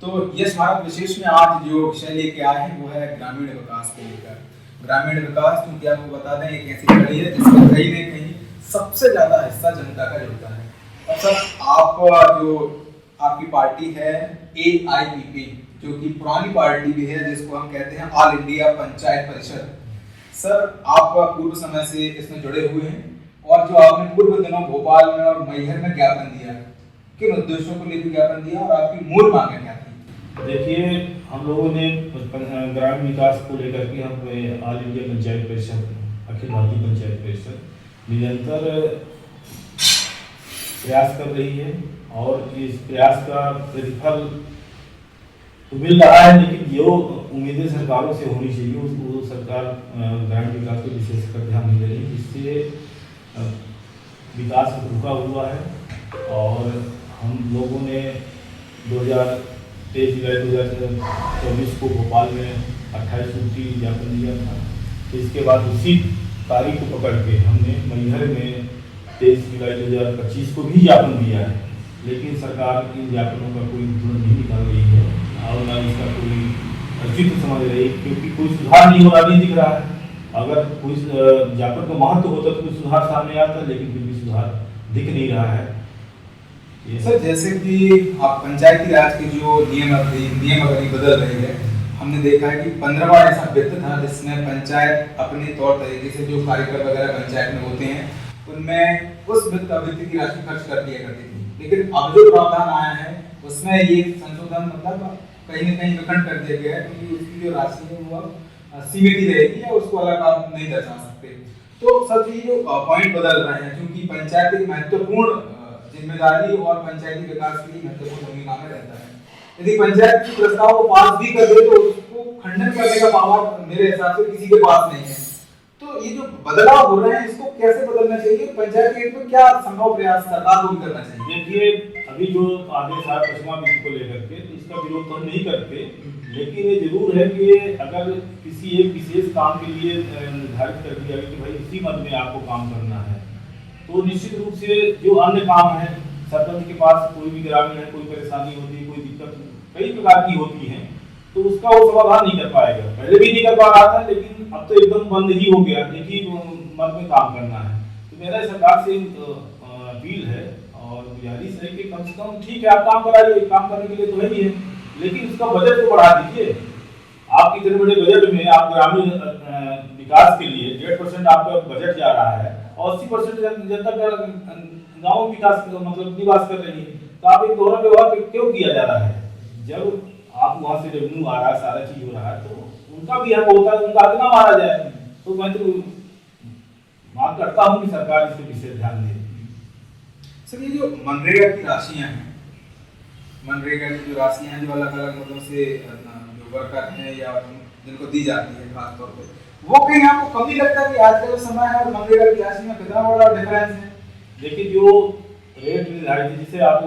तो यस भारत विशेष में आज जो विषय लेके आए हैं वो है ग्रामीण विकास को लेकर। ग्रामीण विकास, क्योंकि आपको बता दें एक ऐसी कड़ी है जिसमें कहीं न कहीं सबसे ज्यादा हिस्सा जनता का जुड़ता है। और सर आप जो आपकी पार्टी है AIPP, जो कि पुरानी पार्टी भी है, जिसको हम कहते हैं ऑल इंडिया पंचायत परिषद। सर आप पूर्व समय से इसमें जुड़े हुए हैं और जो आपने पूर्व दिनों भोपाल में और मैहर में ज्ञापन दिया, किन उद्देश्यों को लेकर ज्ञापन दिया और आपकी मूल मांगें क्या थी? देखिए, हम लोगों ने ग्रामीण विकास को लेकर के हम ऑल इंडिया पंचायत परिषद, अखिल भारतीय पंचायत परिषद निरंतर प्रयास कर रही है और इस प्रयास का प्रतिफल तो मिल रहा है, लेकिन जो उम्मीदें सरकारों से होनी चाहिए उसको सरकार ग्रामीण विकास को विशेषकर ध्यान नहीं दे रही, जिससे विकास रुका हुआ है। और हम लोगों ने 23 जुलाई 2024 को भोपाल में 28 सूत्री ज्ञापन दिया था। इसके बाद उसी तारीख को पकड़ के हमने मैहर में 23 जुलाई 2025 को भी ज्ञापन दिया है, लेकिन सरकार इन ज्ञापनों का कोई तुरंत नहीं निकाल रही है और न इसका कोई औचित्य समझ रही है, क्योंकि कोई सुधार नहीं हो रहा, नहीं दिख रहा है। अगर कोई ज्ञापन का महत्व होता तो कुछ सुधार सामने आता, लेकिन फिर भी सुधार दिख नहीं रहा है। सर जैसे कि आप पंचायती राज के जो नियम अगर बदल रहे हैं, हमने देखा है कि 15वां ऐसा वित्त था जिसमें पंचायत अपने तौर तरीके से जो कार्यक्रम वगैरह पंचायत में होते हैं उनमें उस वित्त की राशि खर्च कर दिया करती थी, लेकिन अब जो प्रावधान आया है उसमें ये संशोधन मतलब कहीं न कहीं विखंड कर दिया गया है, क्योंकि उसकी जो राशि है वो सीमित ही रहेगी या उसको अलग आप नहीं दर्शा सकते। तो सर ये जो पॉइंट बदल रहे हैं, क्योंकि पंचायत की महत्वपूर्ण जिम्मेदारी और पंचायती विकास की महत्वपूर्ण भूमिका में रहता है। यदि पंचायत की प्रस्ताव को पास भी कर दे तो उसको खंडन करने का पावर मेरे हिसाब से किसी के पास नहीं है। तो ये जो बदलाव हो रहे हैं इसको कैसे बदलना चाहिए, पंचायत के में क्या संभव प्रयास सरकार को भी करना चाहिए? देखिए, अभी जो आदेश आया पश्चिमा वित्त को लेकर के, इसका विरोध तो हम नहीं करते, लेकिन ये जरूर है कि अगर किसी एक विशेष काम के लिए निर्धारित कर दिया गया कि भाई इसी मद में आपको काम करना है, तो निश्चित रूप से जो अन्य काम है, सरपंच के पास कोई भी ग्रामीण है, कोई परेशानी होती है, कोई दिक्कत कई प्रकार की होती है, तो उसका वो समाधान नहीं कर पाएगा। पहले भी नहीं कर पा रहा था, लेकिन अब तो एकदम बंद ही हो गया, एक ही मद में काम करना है। तो मेरा सरकार से अपील है और गुजारिश है कि कम से कम ठीक है आप काम कराइए, काम करने के लिए तो है ही है, लेकिन उसका बजट को बढ़ा दीजिए। आप इतने बड़े बजट में आप ग्रामीण विकास के लिए 1.5% आपका बजट जा रहा है और 80% जनता गाँव विकास मतलब निवास कर रही है, तो आप एक दोहरा व्यवहार क्यों किया जा रहा है? जब आप वहाँ से रेवेन्यू आ रहा है, सारा चीज हो रहा है, तो उनका भी हक होता है, उनका हक ना मारा जाए। तो मैं तो मांग करता हूँ कि सरकार इस पर विशेष ध्यान दे। सर ये जो मनरेगा की राशियां हैं, मनरेगा की जो राशियां हैं जो अलग अलग मतलब से जो वर्कर हैं या जिनको दी जाती है खास तौर पे, वो कहीं आपको कम नहीं लगता कि आज का जो समय है और मनरेगा की राशि में कितना बड़ा डिफरेंस है? देखिए, जो रेट निर्धारित है, जिससे आपको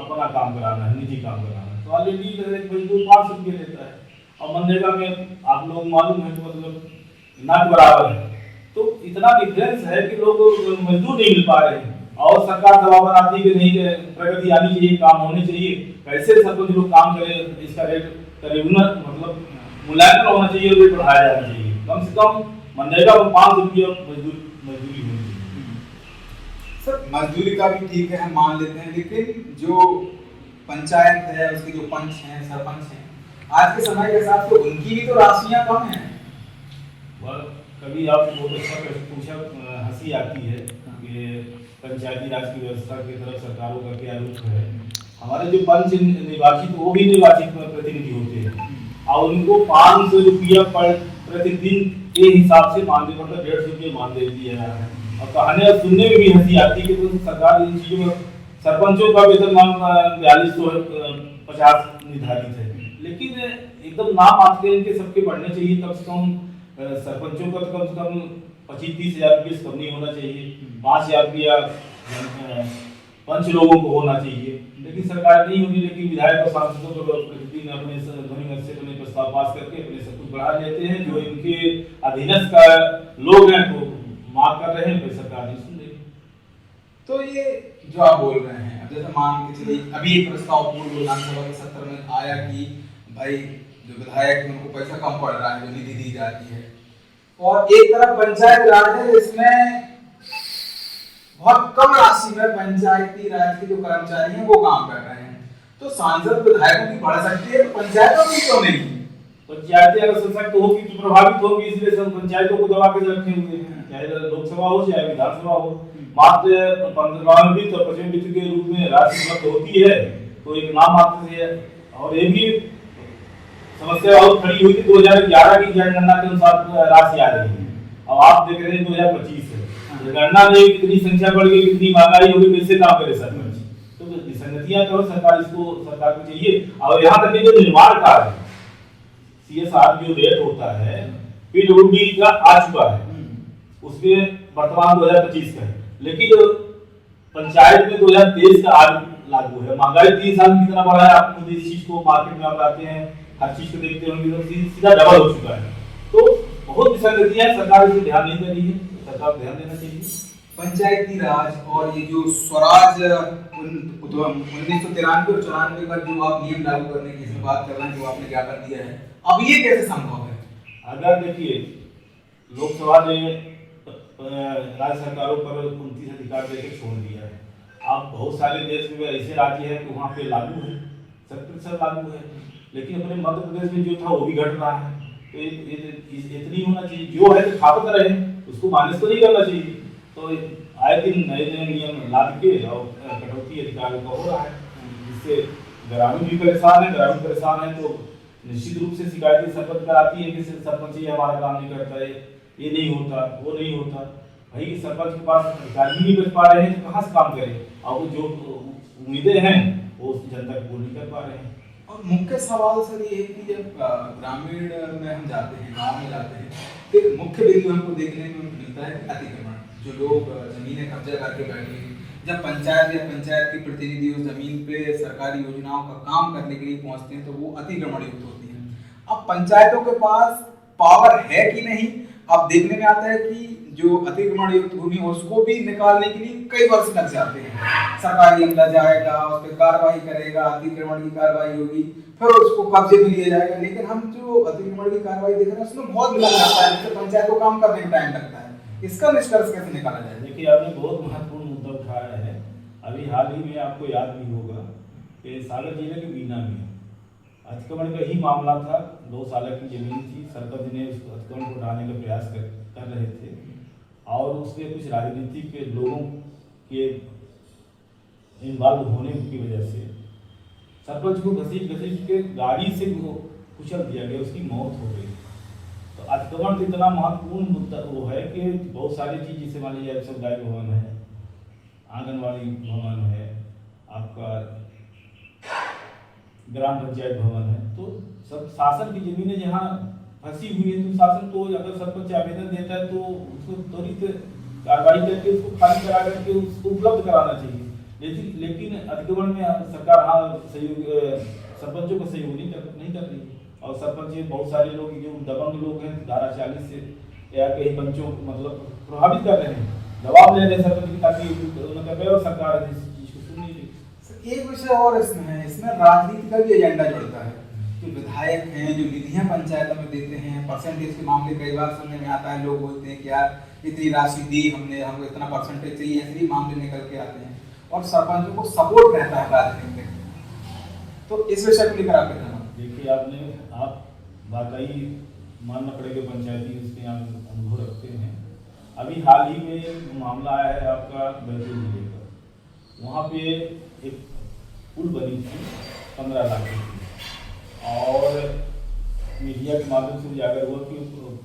अपना काम कराना है, निजी काम कराना है, तो ऑलरेडी मजदूर 500 रुपये लेता है और मनरेगा में आप लोग मालूम है तो मतलब ना बराबर है। तो इतना डिफरेंस है कि लोग मजदूर नहीं मिल पा रहे हैं और सरकार दबाव बनाती है कि नहीं प्रगति आनी चाहिए, काम होने चाहिए। कैसे सब कुछ लोग काम करें, इसका रेट करीबन मतलब मूल्यांकन होना चाहिए, रेट बढ़ाया जाना चाहिए। कम से कम मनरेगा में 500 रुपये मजदूरी होनी चाहिए। सर मजदूरी का भी ठीक है, हम मान लेते हैं, लेकिन जो पंचायत है उसके जो पंच हैं, सरपंच हैं, आज के समय के हिसाब से उनकी भी तो राशियां कम हैं। कभी आप बहुत अच्छा पूछा, हंसी आती है कि पंचायती राज की व्यवस्था की तरफ सरकारों का क्या रुख है। हमारे जो पंच निर्वाचित, वो भी निर्वाचित प्रतिनिधि होते हैं और उनको 500 रुपया प्रतिदिन के हिसाब से मानदेय पड़ता, 150 रुपये मानदेय दिया जा रहा है। और कहने और सुनने में भी हंसी आती है कि तो सरकार इन चीजों में सरपंचों का वेतनमान 4250 निर्धारित है, लेकिन एकदम नाम आते हैं कि सबके बढ़ने चाहिए। कम से कम सरपंचों का तो कम से कम 25-30 हज़ार रुपये से कम नहीं होना चाहिए, 5,000 रुपया पंच लोगों को होना चाहिए, लेकिन सरकार नहीं होगी। लेकिन विधायक और सांसदों को प्रतिदिन अपने ध्वनिमत से अपने प्रस्ताव पास करके अपने सब कुछ बढ़ा लेते हैं। जो इनके अधीनस्थ का लोग हैं तो मांग कर रहे हैं, सरकार नहीं सुन रही। तो ये जो आप बोल रहे हैं, अब जैसे मान के चलिए अभी एक प्रस्ताव पूर्व विधानसभा के सत्र में आया कि भाई जो विधायक हैं उनको पैसा कम पड़ रहा है, जो निधि दी जाती है, और एक तरफ पंचायत राज है जिसमें बहुत कम राशि में पंचायती राज के जो कर्मचारी हैं वो काम कर रहे हैं। तो सांसद विधायकों की बढ़ सकती है, तो पंचायतों की क्यों नहीं? पंचायतें अगर सशक्त होगी तो प्रभावित होगी, इसलिए सब पंचायतों को दबा के रखे हुए हैं, चाहे लोकसभा हो चाहे विधानसभा हो। मात्र 15 वित्त और 25 वित्त के रूप में राशि उपलब्ध होती है तो एक नाम मात्र से है। और ये भी समस्या बहुत खड़ी हुई थी 2011 की जनगणना के अनुसार राशि आ रही है, अब आप देख रहे हैं 2025 है, जनगणना में कितनी संख्या बढ़ गई, कितनी महंगाई हो गई, कैसे काम करे सरपंच? तो विसंगतियां तो सरकार को चाहिए। और यहाँ तक जो निर्माण कार्य CSR जो रेट होता है PWD का आ चुका है, उसमें वर्तमान 2025 का है, लेकिन पंचायत में 2023 का आज लागू है। महंगाई 3 साल में कितना बढ़ा है, आप खुद इस चीज को मार्केट में आप आते हैं, हर चीज को देखते होंगे, तो सीधा डबल हो चुका है। तो बहुत विसंगतियां है, सरकार इसे ध्यान नहीं दे रही है, सरकार को ध्यान देना चाहिए। पंचायती राज और ये जो स्वराज 1993 और 94 का जो आप नियम लागू करने की इसमें बात कर रहे हैं, जो आपने ज्ञापन दिया है, अब ये कैसे संभव है? अगर देखिए लोकसभा ने राज्य सरकारों पर 29 अधिकार देकर छोड़ दिया है, आप बहुत सारे देश में ऐसे राज्य हैं कि वहाँ पे लागू है, 70% लागू है, लेकिन अपने मध्य प्रदेश में जो था वो भी घट रहा है। तो इतनी होना चाहिए, जो है तो खापत रहे, उसको माइनस तो नहीं करना चाहिए। तो आए दिन नए नए नियम लाद के और कटौती अधिकारियों का हो रहा है, जिससे ग्रामीण भी परेशान है, ग्रामीण परेशान है तो निश्चित रूप से शिकायतें सरपंच पर आती है कि सरपंच ये हमारा काम नहीं करता है, ये नहीं होता, वो नहीं होता। भाई सरपंच के पास अधिकारी ही नहीं बच पा रहे हैं तो कहाँ से काम करें, और वो जो उम्मीदें हैं वो जनता को पूरी नहीं कर पा रहे हैं। और मुख्य सवाल सर ये है कि जब ग्रामीण में हम जाते हैं, गांव में जाते हैं, तो मुख्य बिंदु हमको देखने में मिलता है अतिक्रमण, जो लोग जमीनें कब्जा करके बैठे हैं। जब पंचायत या पंचायत के प्रतिनिधि उस जमीन पे सरकारी योजनाओं का काम करने के लिए पहुंचते हैं तो वो अतिक्रमण युक्त होती है। अब पंचायतों के पास पावर है कि नहीं, अब देखने में आता है कि जो अतिक्रमण युक्त भूमि है उसको भी निकालने के लिए कई वर्ष लग जाते हैं। सरकारी अमला जाएगा, उस पर कार्रवाई करेगा, अतिक्रमण की कार्रवाई होगी, फिर उसको कब्जे में लिया जाएगा। लेकिन हम जो अतिक्रमण की कार्रवाई देख रहे हैं उसमें बहुत लग जाता है, जिससे पंचायत को काम करने में टाइम लगता है। इसका निष्कर्ष कैसे निकाला जाए? देखिए आपने बहुत महत्वपूर्ण मुद्दा उठाया है। अभी हाल ही में आपको याद भी होगा कि सागर जिले के बीना में अतिक्रमण का ही मामला था। 2 साल की जमीन थी, सरपंच ने उस अतिक्रमण को हटाने का प्रयास कर रहे थे और उसमें कुछ राजनीतिक के लोगों के इन्वॉल्व होने की वजह से सरपंच को घसीट के गाड़ी से कुचल दिया गया, उसकी मौत हो गई। तो अतिक्रमण तो इतना महत्वपूर्ण मुद्दा वो है कि बहुत सारी चीज जैसे मान लीजिए समुदाय भवन है, आंगनबाड़ी भवन है, आपका ग्राम पंचायत भवन है, तो सब शासन की जमीनें जहाँ फंसी हुई है तो शासन तो अगर सरपंच आवेदन देता है तो उसको त्वरित कार्रवाई करके उसको खाली करा करके उसको उपलब्ध कराना चाहिए। लेकिन अतिक्रमण में सरकार सहयोग सरपंचों का सहयोग नहीं कर रही है। और सरपंच बहुत सारे लोग जो दबंग लोग हैं धारा 40 से या कई पंचों मतलब प्रभावित कर रहे हैं, दबाव ले रहे हैं सरपंच की ताकि उनका व्यवहार सरकार इस चीज को सुन नहीं रही। एक विषय और इसमें है, इसमें राजनीति का भी एजेंडा जुड़ता है। जो विधायक हैं जो निधियां पंचायतों में देते हैं, परसेंटेज के मामले कई बार सुनने में आता है, लोग बोलते हैं कि यार इतनी राशि दी हमने, हमको इतना परसेंटेज चाहिए, ऐसे ही मामले निकल के आते हैं और सरपंचों को सपोर्ट रहता है राजनीति में। तो इस विषय को लेकर आप क्या? देखिए आप वाकई मानना पड़ेगा पंचायती उसके अनुभव रखते हैं। अभी हाल ही में एक मामला आया है आपका बैतूल जिले का, वहाँ पे एक पुल बनी थी 15 लाख की और मीडिया के माध्यम से उजागर हुआ कि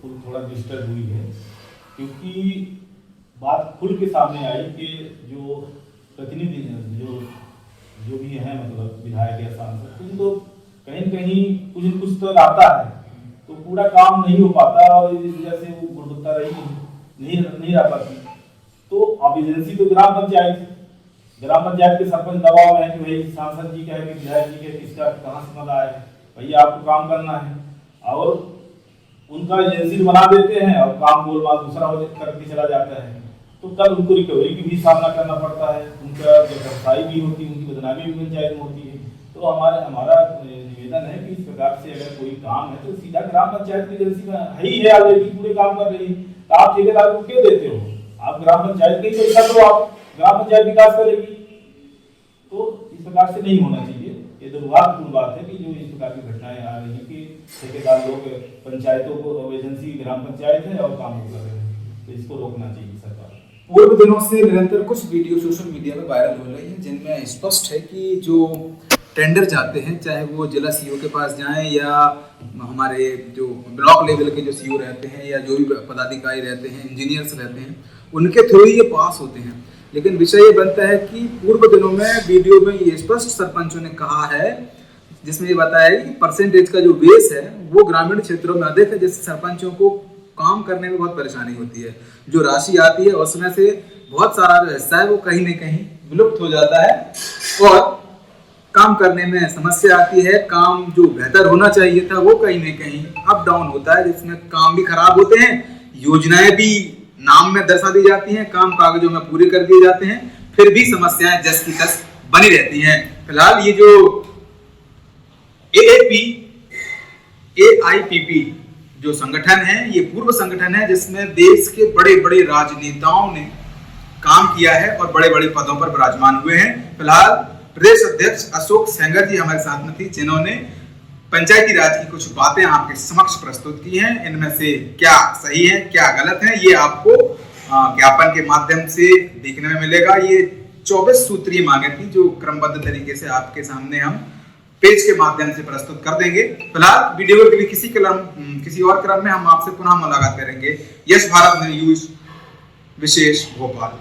पुल थोड़ा डिस्टर्ब हुई है, क्योंकि बात खुल के सामने आई कि जो प्रतिनिधि जो भी हैं मतलब विधायक या सांसद, उनको कहीं न कहीं कुछ तो आता है तो पूरा काम नहीं हो पाता और इस वजह से वो गुणवत्ता नहीं रह पाती। तो अब एजेंसी तो ग्राम पंचायत के सरपंच दबाव है कि भाई सांसद जी कहे कि विधायक जी कहे किसका कहाँ से मजा आए, भैया आपको काम करना है और उनका एजेंसी बना देते हैं और काम गोलमाल दूसरा करके चला जाता है। तो कल उनको रिकवरी की भी सामना करना पड़ता है, उनका व्यवसाय भी होती है, उनकी बदनामी भी पंचायत में होती है। तो हमारा निवेदन है कि इस प्रकार से अगर कोई काम है तो सीधा ग्राम पंचायत की एजेंसी में है ही है ऑलरेडी, पूरे काम कर रही है, तो आप ठेकेदार को क्यों देते हो? आप ग्राम पंचायत का ही पैसा दो, आप ग्राम पंचायत विकास करेगी। तो इस प्रकार से नहीं होना चाहिए। ये दुर्भाग्यपूर्ण बात है कि जो इस प्रकार की घटनाएं आ रही हैं कि ठेकेदार लोग पंचायतों को, एजेंसी ग्राम पंचायत है और काम कर रहे हैं, तो इसको रोकना चाहिए सरकार। पूर्व दिनों से निरंतर कुछ वीडियो सोशल मीडिया में वायरल हो रही हैं जिनमें स्पष्ट है कि जो टेंडर जाते हैं, चाहे वो जिला सीओ के पास जाएं या हमारे जो ब्लॉक लेवल के जो सीओ रहते हैं या जो भी पदाधिकारी रहते हैं, इंजीनियर्स रहते हैं, उनके थ्रू ये पास होते हैं। लेकिन विषय ये बनता है कि पूर्व दिनों में वीडियो में ये स्पष्ट सरपंचों ने कहा है, जिसमें ये बताया है कि परसेंटेज का जो बेस है वो ग्रामीण क्षेत्रों में अधिक है, जिससे सरपंचों को काम करने में बहुत परेशानी होती है। जो राशि आती है उसमें से बहुत सारा जो हिस्सा है वो कहीं न कहीं विलुप्त हो जाता है और काम करने में समस्या आती है। काम जो बेहतर होना चाहिए था वो कहीं न कहीं अप डाउन होता है, जिसमें काम भी खराब होते हैं, योजनाएं भी नाम में दर्शा दी जाती हैं, काम कागजों में पूरे कर दिए जाते हैं, फिर भी समस्याएं जस की तस बनी रहती हैं। फिलहाल ये जो AIPP जो संगठन है, ये पूर्व संगठन है जिसमें देश के बड़े बड़े राजनेताओं ने काम किया है और बड़े बड़े पदों पर विराजमान हुए हैं। फिलहाल प्रदेश अध्यक्ष अशोक सेंगर जी हमारे साथ में थी, जिन्होंने पंचायती राज की कुछ बातें आपके समक्ष प्रस्तुत की हैं। इनमें से क्या सही है, क्या गलत है, ये आपको ज्ञापन के माध्यम से देखने में मिलेगा। ये 24 सूत्रीय मांगे थी जो क्रमबद्ध तरीके से आपके सामने हम पेज के माध्यम से प्रस्तुत कर देंगे। फिलहाल वीडियो के लिए किसी और क्रम में हम आपसे पुनः मुलाकात करेंगे। यश भारत न्यूज विशेष भोपाल।